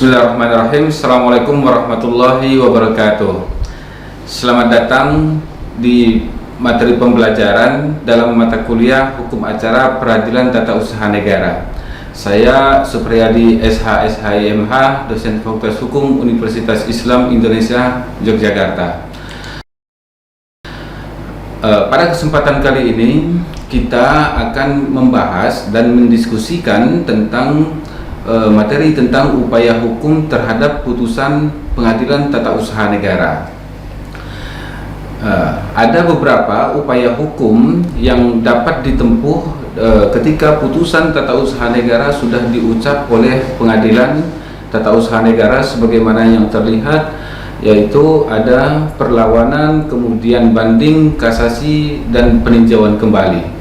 Bismillahirrahmanirrahim. Assalamualaikum warahmatullahi wabarakatuh. Selamat datang di materi pembelajaran dalam mata kuliah Hukum Acara Peradilan Tata Usaha Negara. Saya Supriyadi SH SHIMH, dosen Fakultas Hukum Universitas Islam Indonesia Yogyakarta. Pada kesempatan kali ini kita akan membahas dan mendiskusikan tentang materi tentang upaya hukum terhadap putusan Pengadilan Tata Usaha Negara. Ada beberapa upaya hukum yang dapat ditempuh ketika putusan Tata Usaha Negara sudah diucap oleh Pengadilan Tata Usaha Negara sebagaimana yang terlihat, yaitu ada perlawanan, kemudian banding, kasasi, dan peninjauan kembali.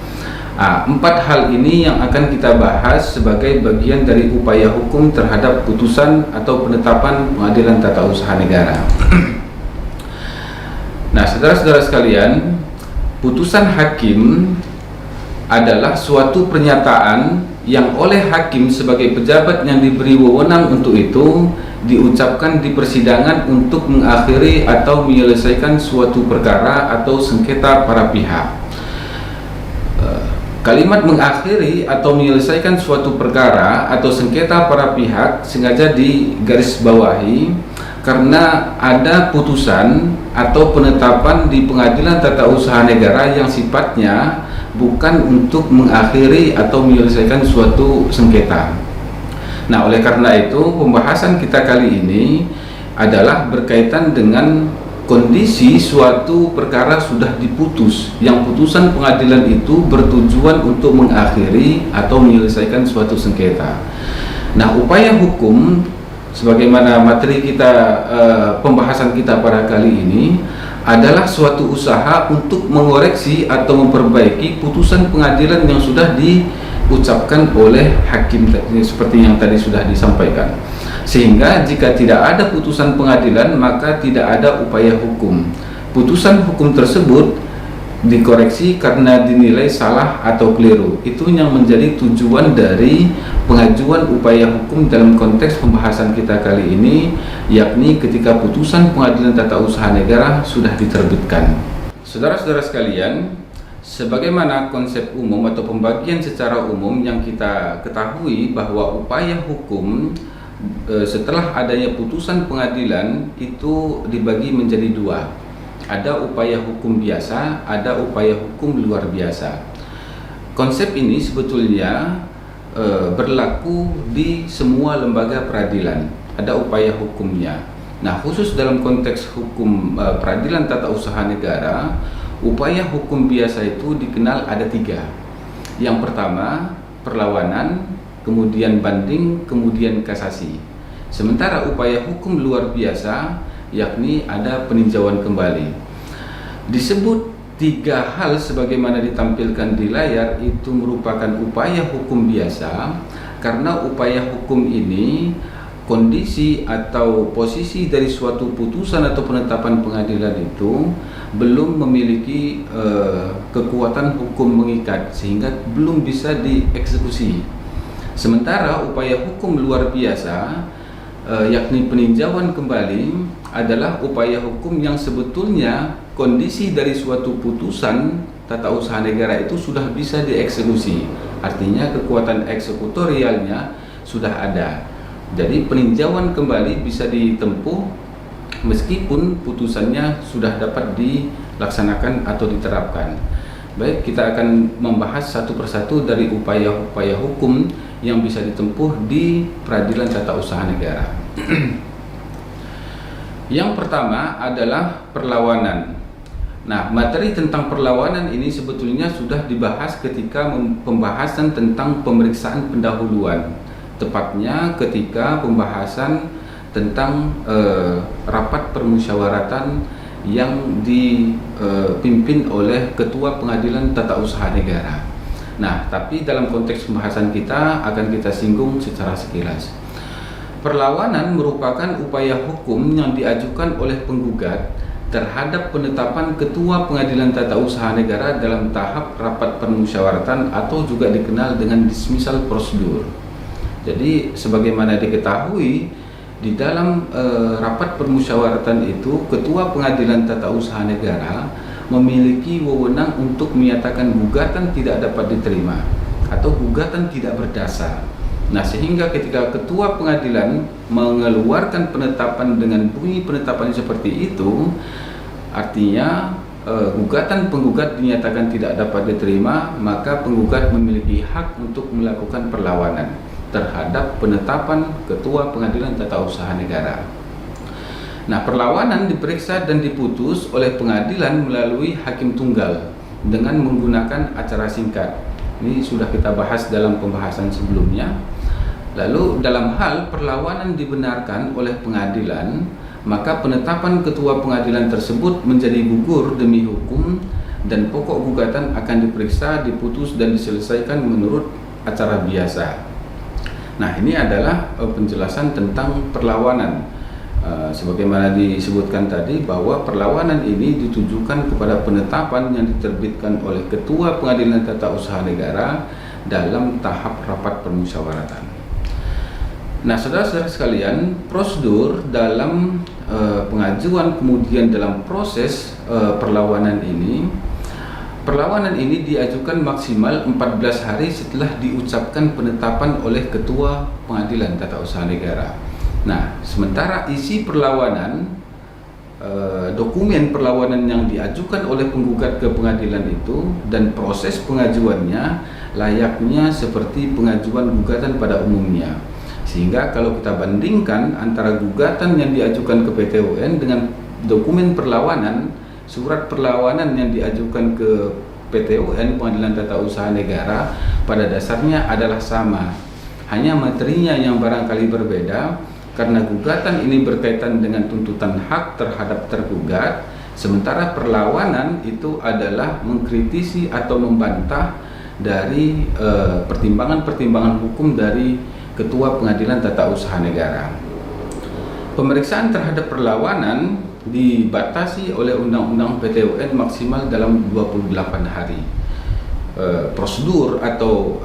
Empat hal ini yang akan kita bahas sebagai bagian dari upaya hukum terhadap putusan atau penetapan Pengadilan Tata Usaha Negara. Nah, saudara-saudara sekalian, putusan hakim adalah suatu pernyataan yang oleh hakim sebagai pejabat yang diberi wewenang untuk itu diucapkan di persidangan untuk mengakhiri atau menyelesaikan suatu perkara atau sengketa para pihak. Kalimat mengakhiri atau menyelesaikan suatu perkara atau sengketa para pihak sengaja digarisbawahi karena ada putusan atau penetapan di Pengadilan Tata Usaha Negara yang sifatnya bukan untuk mengakhiri atau menyelesaikan suatu sengketa. Nah, oleh karena itu pembahasan kita kali ini adalah berkaitan dengan kondisi suatu perkara sudah diputus, yang putusan pengadilan itu bertujuan untuk mengakhiri atau menyelesaikan suatu sengketa. Nah, upaya hukum sebagaimana materi kita, pembahasan kita pada kali ini adalah suatu usaha untuk mengoreksi atau memperbaiki putusan pengadilan yang sudah diucapkan oleh hakim seperti yang tadi sudah disampaikan. Sehingga jika tidak ada putusan pengadilan maka tidak ada upaya hukum. Putusan hukum tersebut dikoreksi karena dinilai salah atau keliru. Itu yang menjadi tujuan dari pengajuan upaya hukum dalam konteks pembahasan kita kali ini, yakni ketika putusan Pengadilan Tata Usaha Negara sudah diterbitkan. Saudara-saudara sekalian, sebagaimana konsep umum atau pembagian secara umum yang kita ketahui bahwa upaya hukum setelah adanya putusan pengadilan itu dibagi menjadi dua. Ada upaya hukum biasa, ada upaya hukum luar biasa. Konsep ini sebetulnya berlaku di semua lembaga peradilan. Ada upaya hukumnya. Nah, khusus dalam konteks hukum peradilan tata usaha negara, upaya hukum biasa itu dikenal ada tiga. Yang pertama, perlawanan, kemudian banding, kemudian kasasi. Sementara upaya hukum luar biasa yakni ada peninjauan kembali. Disebut tiga hal sebagaimana ditampilkan di layar itu merupakan upaya hukum biasa karena upaya hukum ini kondisi atau posisi dari suatu putusan atau penetapan pengadilan itu belum memiliki kekuatan hukum mengikat sehingga belum bisa dieksekusi. Sementara upaya hukum luar biasa yakni peninjauan kembali adalah upaya hukum yang sebetulnya kondisi dari suatu putusan tata usaha negara itu sudah bisa dieksekusi. Artinya kekuatan eksekutorialnya sudah ada. Jadi peninjauan kembali bisa ditempuh meskipun putusannya sudah dapat dilaksanakan atau diterapkan. Baik, kita akan membahas satu persatu dari upaya-upaya hukum yang bisa ditempuh di Peradilan Tata Usaha Negara. Yang pertama adalah perlawanan. Nah, materi tentang perlawanan ini sebetulnya sudah dibahas ketika pembahasan tentang pemeriksaan pendahuluan. Tepatnya ketika pembahasan tentang rapat permusyawaratan yang dipimpin oleh Ketua Pengadilan Tata Usaha Negara. Nah, tapi dalam konteks pembahasan kita akan kita singgung secara sekilas. Perlawanan merupakan upaya hukum yang diajukan oleh penggugat terhadap penetapan Ketua Pengadilan Tata Usaha Negara dalam tahap rapat permusyawaratan atau juga dikenal dengan dismissal prosedur. Jadi sebagaimana diketahui di dalam rapat permusyawaratan itu, Ketua Pengadilan Tata Usaha Negara memiliki wewenang untuk menyatakan gugatan tidak dapat diterima atau gugatan tidak berdasar. Nah, sehingga ketika Ketua Pengadilan mengeluarkan penetapan dengan bunyi penetapan seperti itu, artinya gugatan penggugat dinyatakan tidak dapat diterima, maka penggugat memiliki hak untuk melakukan perlawanan terhadap penetapan Ketua Pengadilan Tata Usaha Negara. Nah, perlawanan diperiksa dan diputus oleh pengadilan melalui hakim tunggal dengan menggunakan acara singkat. Ini sudah kita bahas dalam pembahasan sebelumnya. Lalu dalam hal perlawanan dibenarkan oleh pengadilan, maka penetapan ketua pengadilan tersebut menjadi gugur demi hukum dan pokok gugatan akan diperiksa, diputus dan diselesaikan menurut acara biasa. Nah, ini adalah penjelasan tentang perlawanan. Sebagaimana disebutkan tadi bahwa perlawanan ini ditujukan kepada penetapan yang diterbitkan oleh Ketua Pengadilan Tata Usaha Negara dalam tahap rapat permusyawaratan. Nah, saudara-saudara sekalian, prosedur dalam pengajuan kemudian dalam proses perlawanan ini diajukan maksimal 14 hari setelah diucapkan penetapan oleh Ketua Pengadilan Tata Usaha Negara. Nah, sementara isi perlawanan, dokumen perlawanan yang diajukan oleh penggugat ke pengadilan itu dan proses pengajuannya layaknya seperti pengajuan gugatan pada umumnya. Sehingga kalau kita bandingkan antara gugatan yang diajukan ke PT UN dengan dokumen perlawanan, surat perlawanan yang diajukan ke PT UN, Pengadilan Tata Usaha Negara, pada dasarnya adalah sama. Hanya materinya yang barangkali berbeda, karena gugatan ini berkaitan dengan tuntutan hak terhadap tergugat, sementara perlawanan itu adalah mengkritisi atau membantah dari pertimbangan-pertimbangan hukum dari Ketua Pengadilan Tata Usaha Negara. Pemeriksaan terhadap perlawanan dibatasi oleh Undang-Undang PT UN maksimal dalam 28 hari. Prosedur atau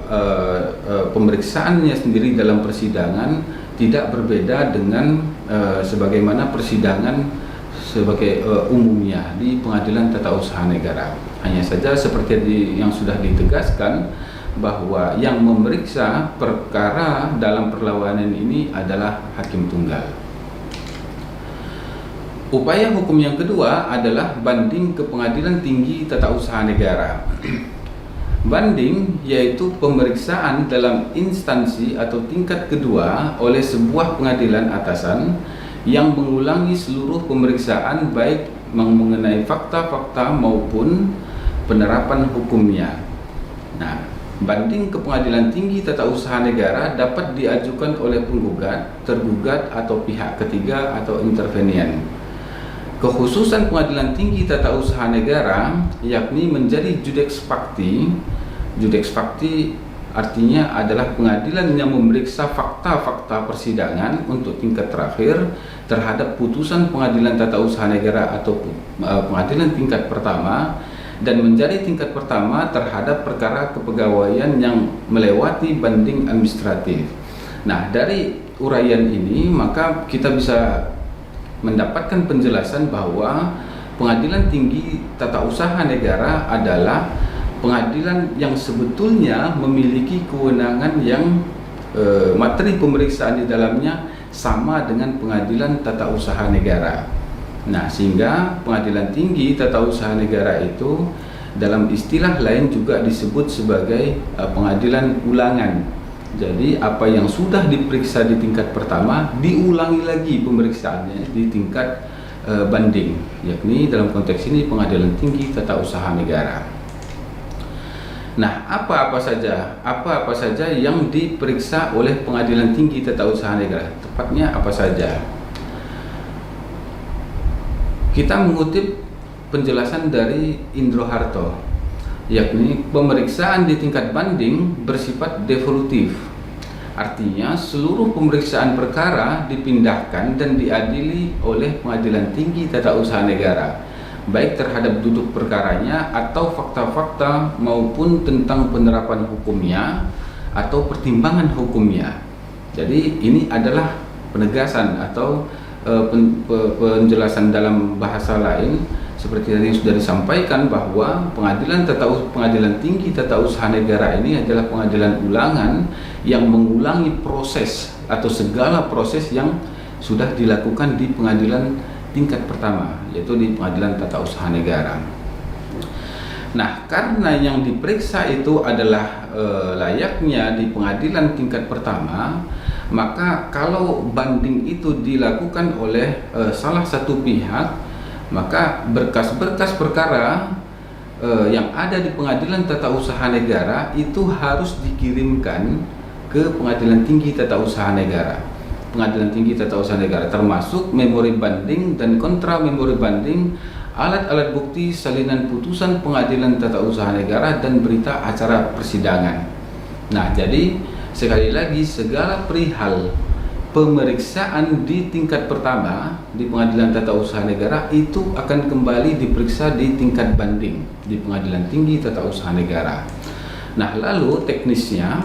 pemeriksaannya sendiri dalam persidangan tidak berbeda dengan sebagaimana persidangan sebagai umumnya di Pengadilan Tata Usaha Negara. Hanya saja seperti yang sudah ditegaskan bahwa yang memeriksa perkara dalam perlawanan ini adalah hakim tunggal. Upaya hukum yang kedua adalah banding ke Pengadilan Tinggi Tata Usaha Negara. Banding yaitu pemeriksaan dalam instansi atau tingkat kedua oleh sebuah pengadilan atasan yang mengulangi seluruh pemeriksaan baik mengenai fakta-fakta maupun penerapan hukumnya. Nah, banding ke Pengadilan Tinggi Tata Usaha Negara dapat diajukan oleh penggugat, tergugat atau pihak ketiga atau intervenian. Kekhususan Pengadilan Tinggi Tata Usaha Negara yakni menjadi judex facti. Judex facti artinya adalah pengadilan yang memeriksa fakta-fakta persidangan untuk tingkat terakhir terhadap putusan Pengadilan Tata Usaha Negara atau pengadilan tingkat pertama, dan menjadi tingkat pertama terhadap perkara kepegawaian yang melewati banding administratif. Nah, dari uraian ini maka kita bisa mendapatkan penjelasan bahwa Pengadilan Tinggi Tata Usaha Negara adalah pengadilan yang sebetulnya memiliki kewenangan yang materi pemeriksaan di dalamnya sama dengan Pengadilan Tata Usaha Negara. Nah, sehingga Pengadilan Tinggi Tata Usaha Negara itu dalam istilah lain juga disebut sebagai pengadilan ulangan. Jadi apa yang sudah diperiksa di tingkat pertama diulangi lagi pemeriksaannya di tingkat banding, yakni dalam konteks ini Pengadilan Tinggi Tata Usaha Negara. Nah, apa-apa saja yang diperiksa oleh Pengadilan Tinggi Tata Usaha Negara? Tepatnya apa saja? Kita mengutip penjelasan dari Indro Harto, yakni pemeriksaan di tingkat banding bersifat devolutif. Artinya seluruh pemeriksaan perkara dipindahkan dan diadili oleh Pengadilan Tinggi Tata Usaha Negara, baik terhadap duduk perkaranya atau fakta-fakta maupun tentang penerapan hukumnya atau pertimbangan hukumnya. Jadi ini adalah penegasan atau penjelasan dalam bahasa lain seperti tadi sudah disampaikan bahwa pengadilan tinggi tata usaha negara ini adalah pengadilan ulangan yang mengulangi proses atau segala proses yang sudah dilakukan di pengadilan tingkat pertama, yaitu di pengadilan tata usaha negara. Nah, karena yang diperiksa itu adalah layaknya di pengadilan tingkat pertama, maka kalau banding itu dilakukan oleh salah satu pihak, maka berkas-berkas perkara yang ada di pengadilan tata usaha negara itu harus dikirimkan ke pengadilan tinggi tata usaha negara. Pengadilan tinggi tata usaha negara termasuk memori banding dan kontra memori banding, alat-alat bukti, salinan putusan pengadilan tata usaha negara, dan berita acara persidangan. Nah, jadi sekali lagi segala perihal pemeriksaan di tingkat pertama di pengadilan tata usaha negara itu akan kembali diperiksa di tingkat banding di pengadilan tinggi tata usaha negara. Nah, lalu teknisnya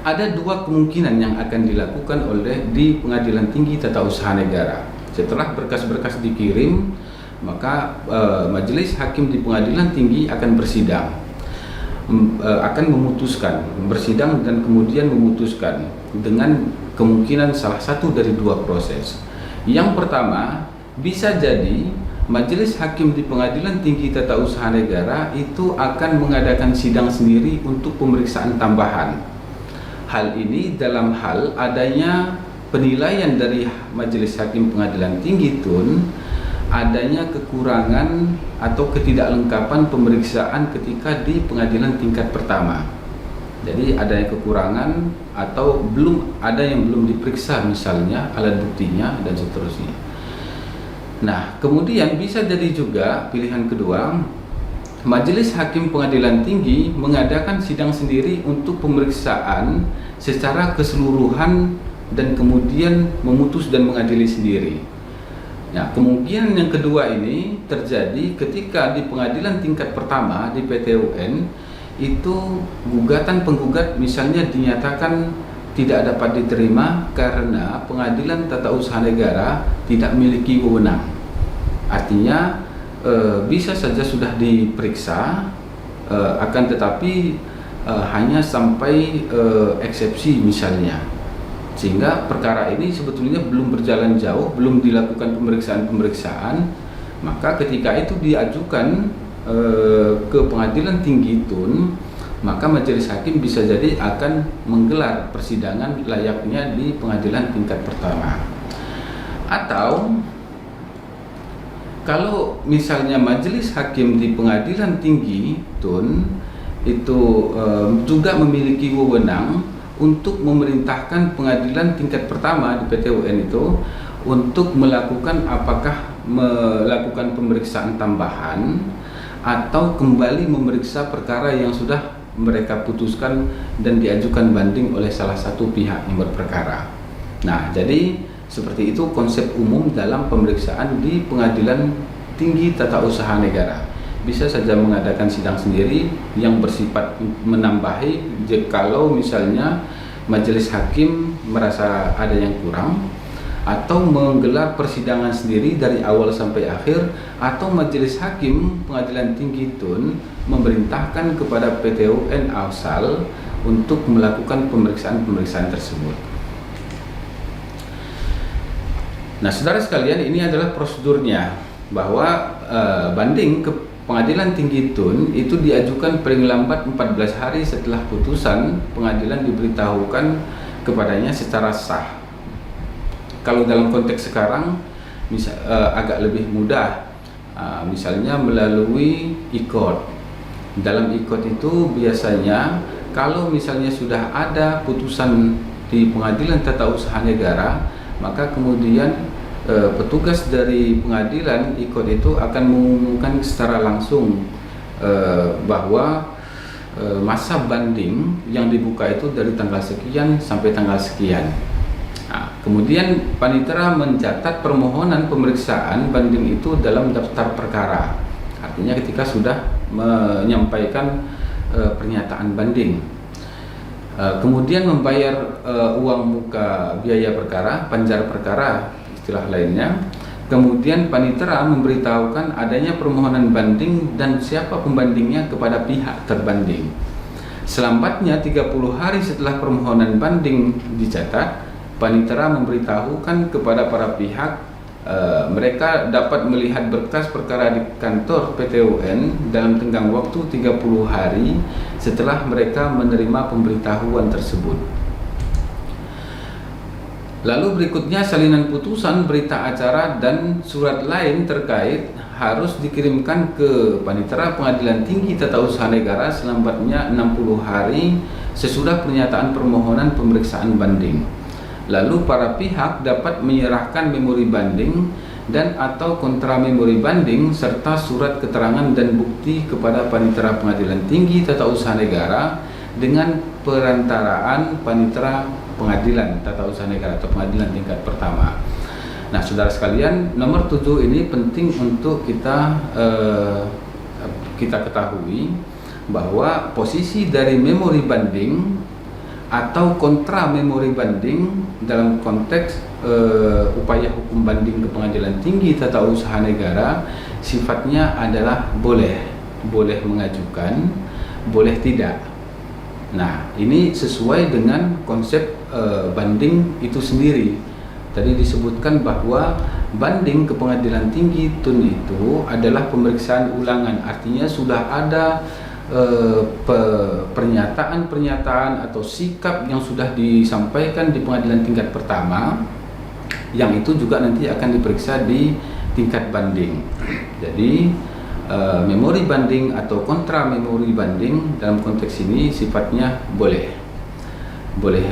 ada dua kemungkinan yang akan dilakukan oleh di pengadilan tinggi tata usaha negara. Setelah berkas-berkas dikirim, maka majelis hakim di pengadilan tinggi akan bersidang, akan memutuskan, bersidang dan kemudian memutuskan dengan kemungkinan salah satu dari dua proses. Yang pertama, bisa jadi majelis hakim di pengadilan tinggi tata usaha negara itu akan mengadakan sidang sendiri untuk pemeriksaan tambahan. Hal ini dalam hal adanya penilaian dari majelis hakim pengadilan tinggi TUN adanya kekurangan atau ketidaklengkapan pemeriksaan ketika di pengadilan tingkat pertama. Jadi adanya kekurangan atau ada yang belum diperiksa, misalnya alat buktinya dan seterusnya. Nah, kemudian bisa jadi juga pilihan kedua, majelis hakim pengadilan tinggi mengadakan sidang sendiri untuk pemeriksaan secara keseluruhan dan kemudian memutus dan mengadili sendiri. Nah, kemungkinan yang kedua ini terjadi ketika di pengadilan tingkat pertama di PT UN itu gugatan penggugat misalnya dinyatakan tidak dapat diterima karena pengadilan tata usaha negara tidak memiliki wewenang. Artinya bisa saja sudah diperiksa, akan tetapi hanya sampai eksepsi misalnya, sehingga perkara ini sebetulnya belum berjalan jauh, belum dilakukan pemeriksaan-pemeriksaan. Maka ketika itu diajukan ke pengadilan tinggi TUN, maka majelis hakim bisa jadi akan menggelar persidangan layaknya di pengadilan tingkat pertama. Atau kalau misalnya majelis hakim di pengadilan tinggi TUN itu juga memiliki wewenang untuk memerintahkan pengadilan tingkat pertama di PT UN itu untuk melakukan pemeriksaan tambahan atau kembali memeriksa perkara yang sudah mereka putuskan dan diajukan banding oleh salah satu pihak yang berperkara. Nah, jadi seperti itu konsep umum dalam pemeriksaan di pengadilan tinggi tata usaha negara. Bisa saja mengadakan sidang sendiri yang bersifat menambahi jikalau misalnya majelis hakim merasa ada yang kurang, atau menggelar persidangan sendiri dari awal sampai akhir, atau majelis hakim pengadilan tinggi TUN memerintahkan kepada PT UN Ausal untuk melakukan pemeriksaan-pemeriksaan tersebut. Nah, saudara sekalian, ini adalah prosedurnya, bahwa banding ke pengadilan tinggi TUN itu diajukan paling lambat 14 hari setelah putusan pengadilan diberitahukan kepadanya secara sah. Kalau dalam konteks sekarang agak lebih mudah, misalnya melalui ICOT. Dalam ICOT itu biasanya kalau misalnya sudah ada putusan di pengadilan tata usaha negara, maka kemudian petugas dari pengadilan ICOT itu akan mengumumkan secara langsung bahwa masa banding yang dibuka itu dari tanggal sekian sampai tanggal sekian. Nah, kemudian panitera mencatat permohonan pemeriksaan banding itu dalam daftar perkara. Artinya ketika sudah menyampaikan pernyataan banding. Kemudian membayar uang muka biaya perkara, panjar perkara istilah lainnya. Kemudian panitera memberitahukan adanya permohonan banding dan siapa pembandingnya kepada pihak terbanding. Selambatnya 30 hari setelah permohonan banding dicatat, panitera memberitahukan kepada para pihak mereka dapat melihat berkas perkara di kantor PT-UN dalam tenggang waktu 30 hari setelah mereka menerima pemberitahuan tersebut. Lalu berikutnya salinan putusan, berita acara, dan surat lain terkait harus dikirimkan ke Panitera Pengadilan Tinggi Tata Usaha Negara selambatnya 60 hari sesudah pernyataan permohonan pemeriksaan banding. Lalu para pihak dapat menyerahkan memori banding dan atau kontra memori banding serta surat keterangan dan bukti kepada Panitera Pengadilan Tinggi Tata Usaha Negara dengan perantaraan Panitera Pengadilan Tata Usaha Negara atau pengadilan tingkat pertama. Nah, saudara sekalian, nomor 7 ini penting untuk kita ketahui bahwa posisi dari memori banding atau kontra memori banding dalam konteks upaya hukum banding ke Pengadilan Tinggi Tata Usaha Negara sifatnya adalah boleh mengajukan, boleh tidak. Nah, ini sesuai dengan konsep banding itu sendiri. Tadi disebutkan bahwa banding ke Pengadilan Tinggi TUN itu adalah pemeriksaan ulangan, artinya sudah ada pernyataan-pernyataan atau sikap yang sudah disampaikan di pengadilan tingkat pertama, yang itu juga nanti akan diperiksa di tingkat banding. Jadi memori banding atau kontra memori banding dalam konteks ini sifatnya boleh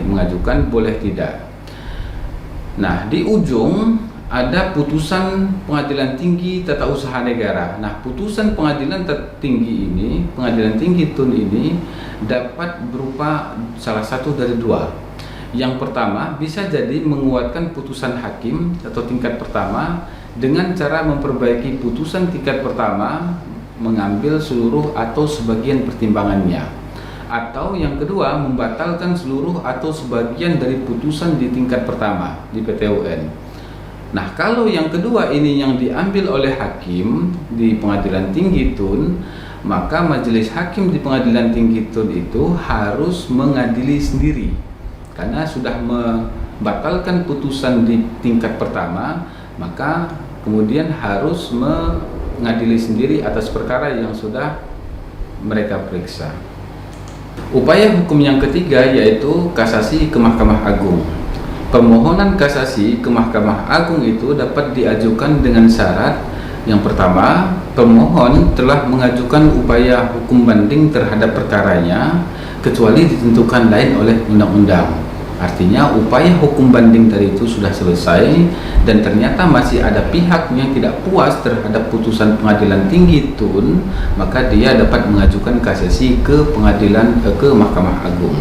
mengajukan, boleh tidak. Nah, di ujung ada putusan Pengadilan Tinggi Tata Usaha Negara. Nah, putusan Pengadilan Tinggi TUN ini dapat berupa salah satu dari dua. Yang pertama, bisa jadi menguatkan putusan hakim atau tingkat pertama dengan cara memperbaiki putusan tingkat pertama, mengambil seluruh atau sebagian pertimbangannya. Atau yang kedua, membatalkan seluruh atau sebagian dari putusan di tingkat pertama di PT-UN. Nah, kalau yang kedua ini yang diambil oleh hakim di Pengadilan Tinggi TUN, maka majelis hakim di Pengadilan Tinggi TUN itu harus mengadili sendiri karena sudah membatalkan putusan di tingkat pertama, maka kemudian harus mengadili sendiri atas perkara yang sudah mereka periksa. Upaya hukum yang ketiga yaitu kasasi ke Mahkamah Agung. Permohonan kasasi ke Mahkamah Agung itu dapat diajukan dengan syarat yang pertama, pemohon telah mengajukan upaya hukum banding terhadap perkaranya kecuali ditentukan lain oleh undang-undang. Artinya upaya hukum banding tadi itu sudah selesai dan ternyata masih ada pihak yang tidak puas terhadap putusan Pengadilan Tinggi TUN, maka dia dapat mengajukan kasasi ke Mahkamah Agung.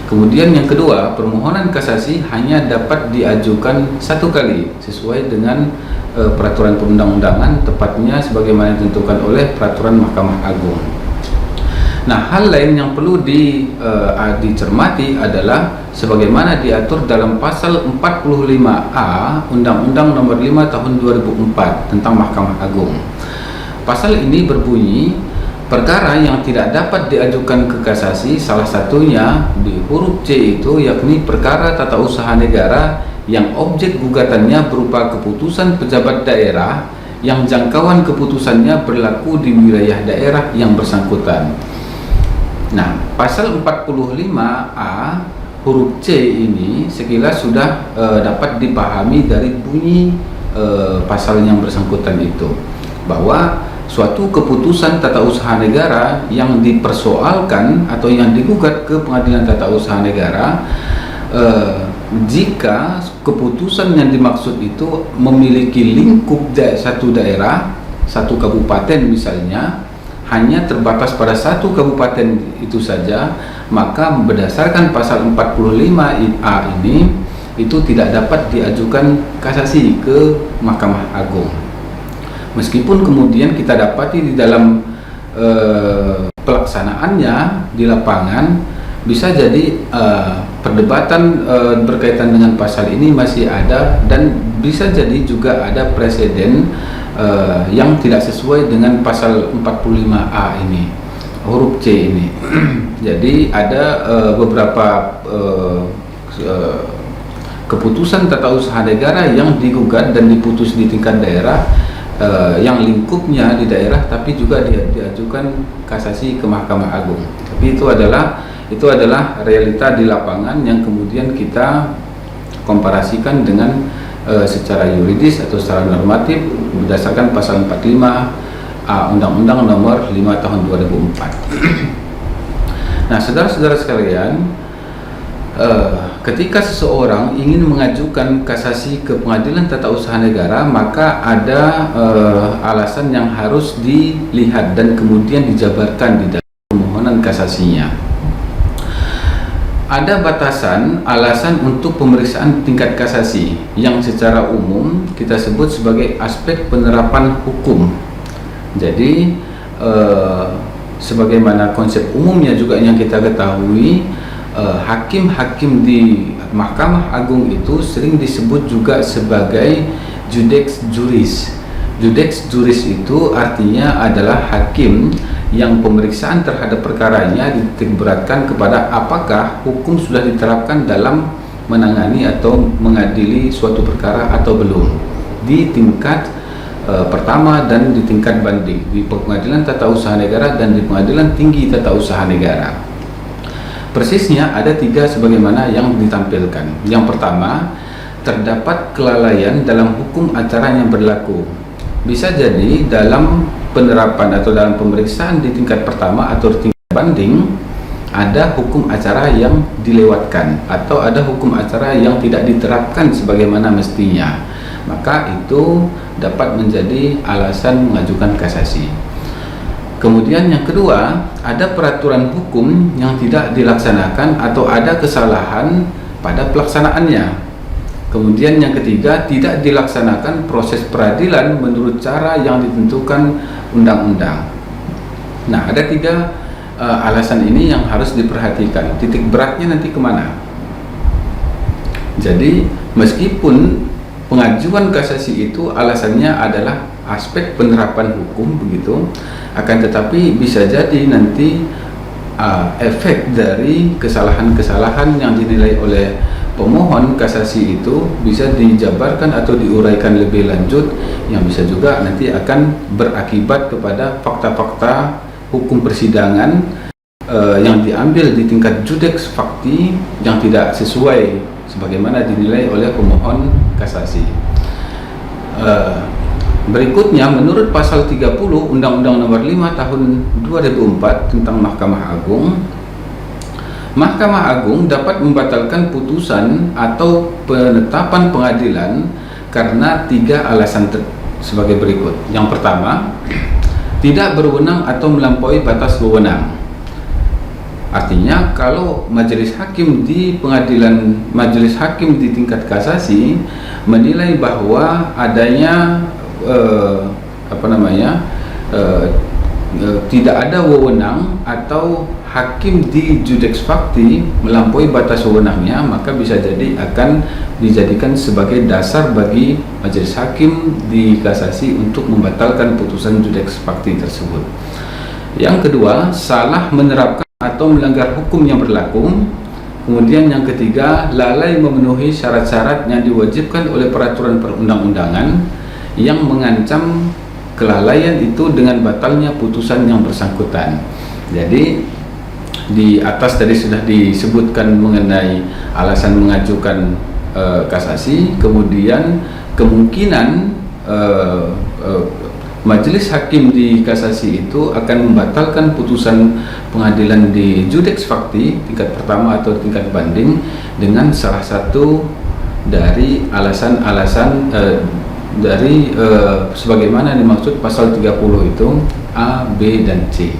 Kemudian yang kedua, permohonan kasasi hanya dapat diajukan satu kali sesuai dengan peraturan perundang-undangan, tepatnya sebagaimana ditentukan oleh peraturan Mahkamah Agung. Nah, hal lain yang perlu dicermati adalah sebagaimana diatur dalam pasal 45A Undang-Undang Nomor 5 Tahun 2004 tentang Mahkamah Agung. Pasal ini berbunyi, perkara yang tidak dapat diajukan ke kasasi salah satunya di huruf C itu yakni perkara tata usaha negara yang objek gugatannya berupa keputusan pejabat daerah yang jangkauan keputusannya berlaku di wilayah daerah yang bersangkutan. Nah, pasal 45A huruf C ini sekilas sudah dapat dipahami dari bunyi pasal yang bersangkutan itu, bahwa suatu keputusan tata usaha negara yang dipersoalkan atau yang digugat ke Pengadilan Tata Usaha Negara, jika keputusan yang dimaksud itu memiliki lingkup satu daerah, satu kabupaten misalnya, hanya terbatas pada satu kabupaten itu saja, maka berdasarkan pasal 45A ini itu tidak dapat diajukan kasasi ke Mahkamah Agung. Meskipun kemudian kita dapati di dalam pelaksanaannya di lapangan bisa jadi perdebatan berkaitan dengan pasal ini masih ada, dan bisa jadi juga ada presiden yang tidak sesuai dengan pasal 45A ini, huruf C ini. Jadi ada beberapa keputusan tata usaha negara yang digugat dan diputus di tingkat daerah, yang lingkupnya di daerah, tapi juga diajukan kasasi ke Mahkamah Agung. Tapi itu adalah realita di lapangan yang kemudian kita komparasikan dengan secara yuridis atau secara normatif berdasarkan pasal 45 Undang-Undang Nomor 5 Tahun 2004. Nah, saudara-saudara sekalian, ketika seseorang ingin mengajukan kasasi ke Pengadilan Tata Usaha Negara, maka ada alasan yang harus dilihat dan kemudian dijabarkan di dalam permohonan kasasinya. Ada batasan alasan untuk pemeriksaan tingkat kasasi yang secara umum kita sebut sebagai aspek penerapan hukum. Jadi sebagaimana konsep umumnya juga yang kita ketahui, hakim-hakim di Mahkamah Agung itu sering disebut juga sebagai judex juris. Judex juris itu artinya adalah hakim yang pemeriksaan terhadap perkaranya dititikberatkan kepada apakah hukum sudah diterapkan dalam menangani atau mengadili suatu perkara atau belum, di tingkat pertama dan di tingkat banding, di Pengadilan Tata Usaha Negara dan di Pengadilan Tinggi Tata Usaha Negara. Persisnya ada 3 sebagaimana yang ditampilkan. Yang pertama, terdapat kelalaian dalam hukum acara yang berlaku. Bisa jadi dalam penerapan atau dalam pemeriksaan di tingkat pertama atau di tingkat banding ada hukum acara yang dilewatkan atau ada hukum acara yang tidak diterapkan sebagaimana mestinya, maka itu dapat menjadi alasan mengajukan kasasi. Kemudian yang kedua, ada peraturan hukum yang tidak dilaksanakan atau ada kesalahan pada pelaksanaannya. Kemudian yang ketiga, tidak dilaksanakan proses peradilan menurut cara yang ditentukan undang-undang. Nah, ada 3 alasan ini yang harus diperhatikan. Titik beratnya nanti kemana? Jadi meskipun pengajuan kasasi itu alasannya adalah aspek penerapan hukum begitu, akan tetapi bisa jadi nanti efek dari kesalahan-kesalahan yang dinilai oleh pemohon kasasi itu bisa dijabarkan atau diuraikan lebih lanjut, yang bisa juga nanti akan berakibat kepada fakta-fakta hukum persidangan yang diambil di tingkat judex fakti yang tidak sesuai sebagaimana dinilai oleh pemohon kasasi. Berikutnya, menurut pasal 30 Undang-Undang Nomor 5 Tahun 2004 tentang Mahkamah Agung, Mahkamah Agung dapat membatalkan putusan atau penetapan pengadilan karena 3 alasan sebagai berikut. Yang pertama, tidak berwenang atau melampaui batas wewenang. Artinya kalau majelis hakim di majelis hakim di tingkat kasasi menilai bahwa adanya tidak ada wewenang atau hakim di judex fakti melampaui batas wewenangnya, maka bisa jadi akan dijadikan sebagai dasar bagi majelis hakim di kasasi untuk membatalkan putusan judex fakti tersebut. Yang kedua, salah menerapkan atau melanggar hukum yang berlaku. Kemudian yang ketiga, lalai memenuhi syarat-syarat yang diwajibkan oleh peraturan perundang-undangan yang mengancam kelalaian itu dengan batalnya putusan yang bersangkutan. Jadi di atas tadi sudah disebutkan mengenai alasan mengajukan kasasi, kemudian kemungkinan majelis hakim di kasasi itu akan membatalkan putusan pengadilan di judex fakti tingkat pertama atau tingkat banding dengan salah satu dari alasan-alasan dari sebagaimana dimaksud pasal 30 itu A, B, dan C.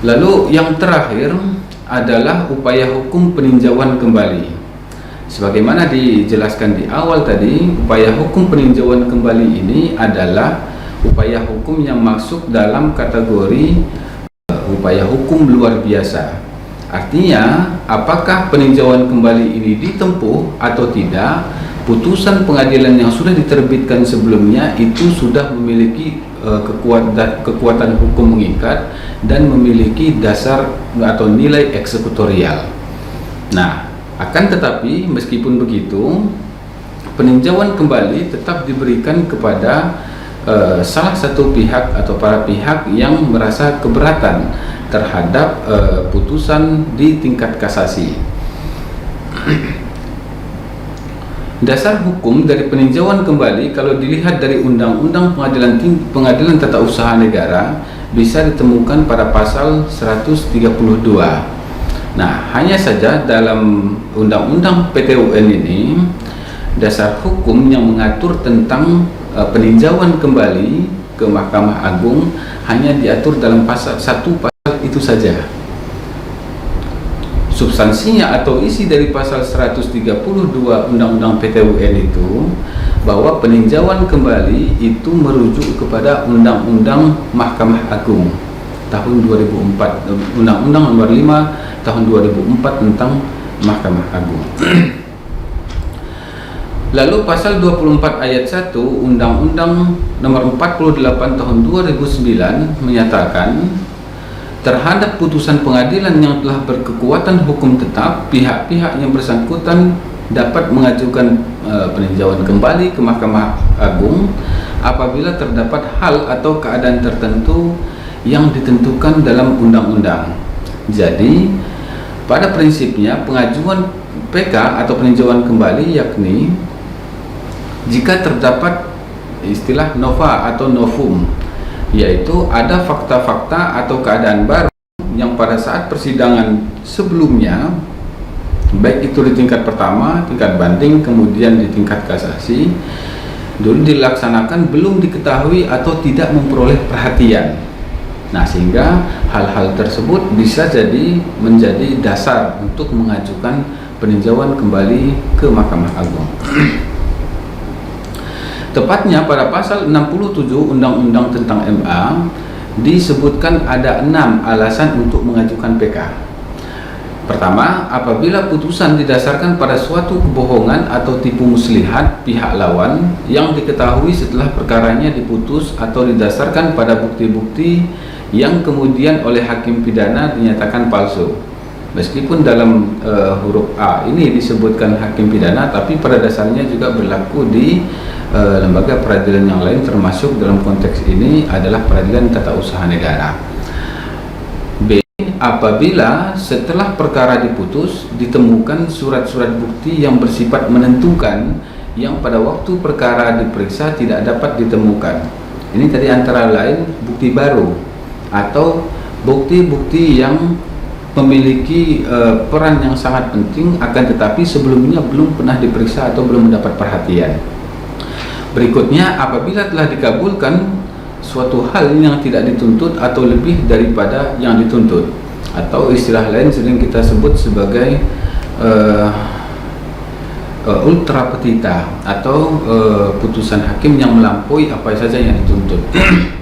Lalu yang terakhir adalah upaya hukum peninjauan kembali. Sebagaimana dijelaskan di awal tadi, upaya hukum peninjauan kembali ini adalah upaya hukum yang masuk dalam kategori upaya hukum luar biasa. Artinya, apakah peninjauan kembali ini ditempuh atau tidak, putusan pengadilan yang sudah diterbitkan sebelumnya itu sudah memiliki kekuatan hukum mengikat dan memiliki dasar atau nilai eksekutorial. Nah, akan tetapi meskipun begitu, peninjauan kembali tetap diberikan kepada salah satu pihak atau para pihak yang merasa keberatan terhadap putusan di tingkat kasasi. Dasar hukum dari peninjauan kembali kalau dilihat dari Undang-Undang Pengadilan Tata Usaha Negara bisa ditemukan pada pasal 132. Nah, hanya saja dalam Undang-Undang PTUN ini, dasar hukum yang mengatur tentang peninjauan kembali ke Mahkamah Agung hanya diatur dalam pasal itu saja. Substansinya atau isi dari pasal 132 Undang-Undang PTUN itu bahwa peninjauan kembali itu merujuk kepada Undang-Undang Mahkamah Agung tahun 2004, Undang-Undang Nomor 5 tahun 2004 tentang Mahkamah Agung. Lalu pasal 24 ayat 1 Undang-Undang Nomor 48 tahun 2009 menyatakan terhadap putusan pengadilan yang telah berkekuatan hukum tetap, pihak-pihak yang bersangkutan dapat mengajukan peninjauan kembali ke Mahkamah Agung apabila terdapat hal atau keadaan tertentu yang ditentukan dalam undang-undang. Jadi, pada prinsipnya pengajuan PK atau peninjauan kembali yakni jika terdapat istilah nova atau novum, yaitu ada fakta-fakta atau keadaan baru yang pada saat persidangan sebelumnya, baik itu di tingkat pertama, tingkat banding, kemudian di tingkat kasasi, dulu dilaksanakan belum diketahui atau tidak memperoleh perhatian. Nah, sehingga hal-hal tersebut bisa menjadi dasar untuk mengajukan peninjauan kembali ke Mahkamah Agung. Tepatnya pada pasal 67 Undang-Undang tentang MA disebutkan ada 6 alasan untuk mengajukan PK. Pertama, apabila putusan didasarkan pada suatu kebohongan atau tipu muslihat pihak lawan yang diketahui setelah perkaranya diputus atau didasarkan pada bukti-bukti yang kemudian oleh hakim pidana dinyatakan palsu. Meskipun dalam huruf A ini disebutkan hakim pidana, tapi pada dasarnya juga berlaku di lembaga peradilan yang lain, termasuk dalam konteks ini adalah Peradilan Tata Usaha Negara. B. Apabila setelah perkara diputus ditemukan surat-surat bukti yang bersifat menentukan yang pada waktu perkara diperiksa tidak dapat ditemukan. Ini tadi antara lain bukti baru atau bukti-bukti yang memiliki peran yang sangat penting akan tetapi sebelumnya belum pernah diperiksa atau belum mendapat perhatian. Berikutnya, apabila telah dikabulkan suatu hal yang tidak dituntut atau lebih daripada yang dituntut, atau istilah lain sering kita sebut sebagai ultra petita atau putusan hakim yang melampaui apa saja yang dituntut,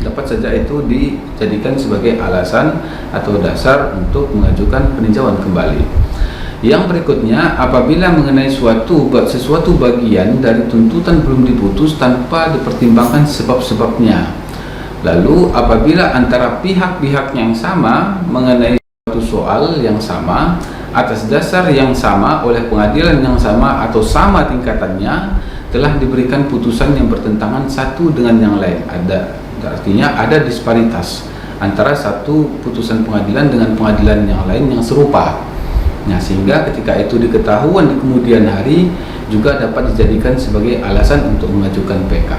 dapat saja itu dijadikan sebagai alasan atau dasar untuk mengajukan peninjauan kembali. Yang berikutnya, apabila mengenai sesuatu bagian dari tuntutan belum diputus tanpa dipertimbangkan sebab-sebabnya. Lalu apabila antara pihak-pihak yang sama mengenai suatu soal yang sama atas dasar yang sama oleh pengadilan yang sama atau sama tingkatannya telah diberikan putusan yang bertentangan satu dengan yang lain, artinya ada disparitas antara satu putusan pengadilan dengan pengadilan yang lain yang serupa. Nah, sehingga ketika itu diketahuan di kemudian hari juga dapat dijadikan sebagai alasan untuk mengajukan PK.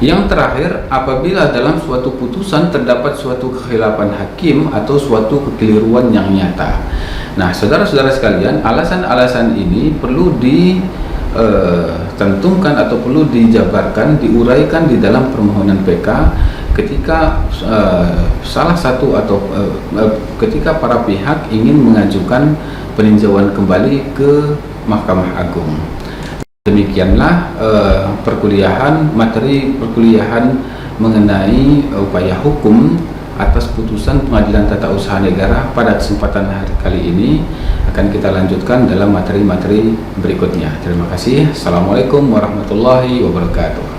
Yang terakhir, apabila dalam suatu putusan terdapat suatu kekhilafan hakim atau suatu kekeliruan yang nyata. Nah, saudara-saudara sekalian, alasan-alasan ini perlu ditentukan atau perlu dijabarkan, diuraikan di dalam permohonan PK ketika salah satu atau ketika para pihak ingin mengajukan peninjauan kembali ke Mahkamah Agung. Demikianlah materi perkuliahan mengenai upaya hukum atas putusan Pengadilan Tata Usaha Negara pada kesempatan hari kali ini akan kita lanjutkan dalam materi-materi berikutnya. Terima kasih. Assalamualaikum warahmatullahi wabarakatuh.